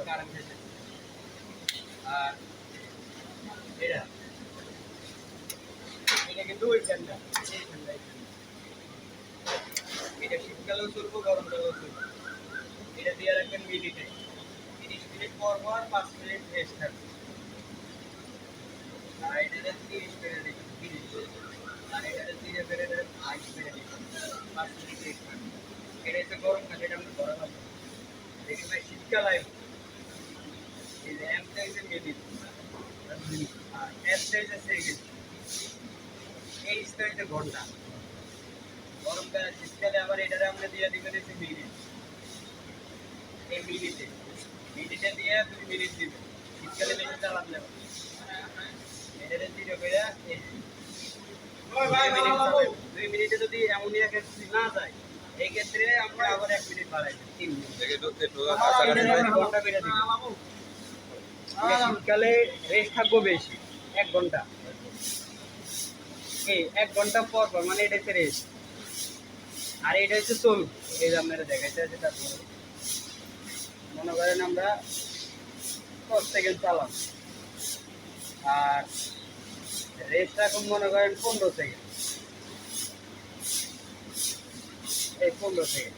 Current এসেছে। আর এটা এটা কিন্তু ওই ফ্যানটা, এই ফ্যানটা, এটা শীতকালেও চলবো, গরমকালেও চলবো। এটা দিয়ে রাখবেন মিনিটে, 30 মিনিট পর পর 5 মিনিট রেস্ট থাকবে। আর এটা 30 মিনিট আর এটা ধীরে ধীরে 5 মিনিট 5 মিনিট রেস্ট থাকবে। এটা হচ্ছে গরমকাল, এটা আমরা গরম হবে। দেখি ভাই শীতকাল আসবে, এই যে অ্যাপটা হচ্ছে মিনিট আর অ্যাপটা হচ্ছে সেকেন্ড, এই হচ্ছে ঘন্টা। গরমকালে শীতকালে আবার এটারে আমরা দিয়ে দিবেন হচ্ছে মিনিট, এই মিনিটে মিনিটে দিয়ে 2 মিনিট দিবেন। শীতকালে বেশি চালান যাবে, এটারে জিরো করে এই 2 মিনিট চালাবেন। 2 মিনিটে যদি অ্যামোনিয়া গ্যাস না যায়, এই ক্ষেত্রে আমরা আবার 1 মিনিট বাড়াই দেব, 3 মিনিট ঘন্টা করে দিবেন। শীতকালে রেস্ট থাকবো বেশি, 1 ঘন্টা, এই 1 ঘন্টা পর পর, মানে এটা হচ্ছে রেস্ট। আর এটা হচ্ছে চল, এই যে আপনারা দেখাইতে আছে, তারপরে মনে করেন আমরা 10 সেকেন্ড চালাম, আর রেস্ট এখন মনে করেন 15 সেকেন্ড, এই 15 সেকেন্ড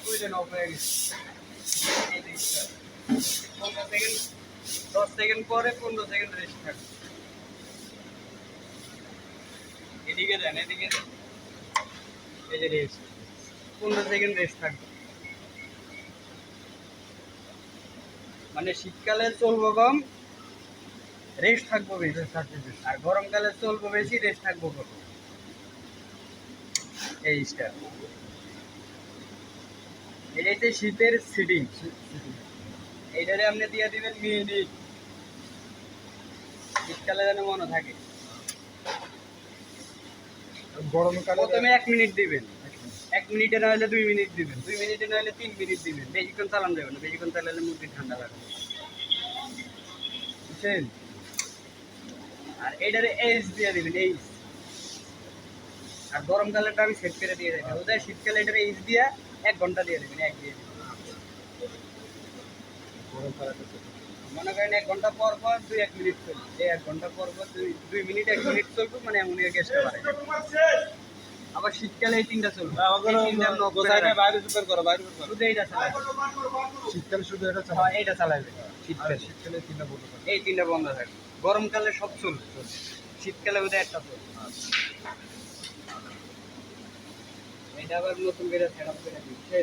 ওই জন্য অফ হয়ে গেছে। 15 সেকেন্ড, 10 সেকেন্ড পরে 15 সেকেন্ড রেস্ট থাকবে। এদিকে দেন, এদিকে দেন, এই যে রেস্ট, 15 সেকেন্ড রেস্ট থাকবে। মানে শীতকালে চলবো কম, রেস্ট থাকবো বেশি, আর গরমকালে চলবো বেশি, রেস্ট থাকবো কম। এই স্টার, এটা হচ্ছে শীতের সিটিং। এইটারে আপনি দিয়ে দিবেন মিনিট, শীতকালে যেন মনে থাকে। গরমকালে প্রথমে 1 মিনিট দিবেন, 1 মিনিটে না হলে 2 মিনিট দিবেন, 2 মিনিটে না হলে 3 মিনিট দিবেন। বেশিক্ষণ চালান যাবে না, বেশিক্ষণ চালালে মুরগি ঠান্ডা লাগবে, বুঝছেন? আর এইটারে এইচ দিয়ে দিবেন, এইচ। আর গরমকালেটা আমি সেট করে দিয়ে দেবেন, ওদের শীতকালে এটারে এইচ দিয়ে 1 ঘন্টা দিয়ে দেবেন, 1 দিয়ে দেবেন। মনে করেন 1 ঘন্টা পর পর 2-1 মিনিট চলবে, এই 1 ঘন্টা পর পর 2 মিনিট 1 মিনিট চলবে, মানে অ্যামোনিয়া গ্যাসটা বাড়ে। আবার শীতকালে এই 3টা চলবে, শুধু এইটা চালাবে, শীতকালে শুধু এটা হ্যাঁ এইটা চালাবে শীতকালে, শীতকালে 3টা বন্ধ থাকে। এই 3টা বন্ধ থাকবে। গরমকালে সব চলবে, শীতকালে বোধহয় একটা চলবে। এটা আবার নতুন করে সেট আপ করে দিচ্ছে।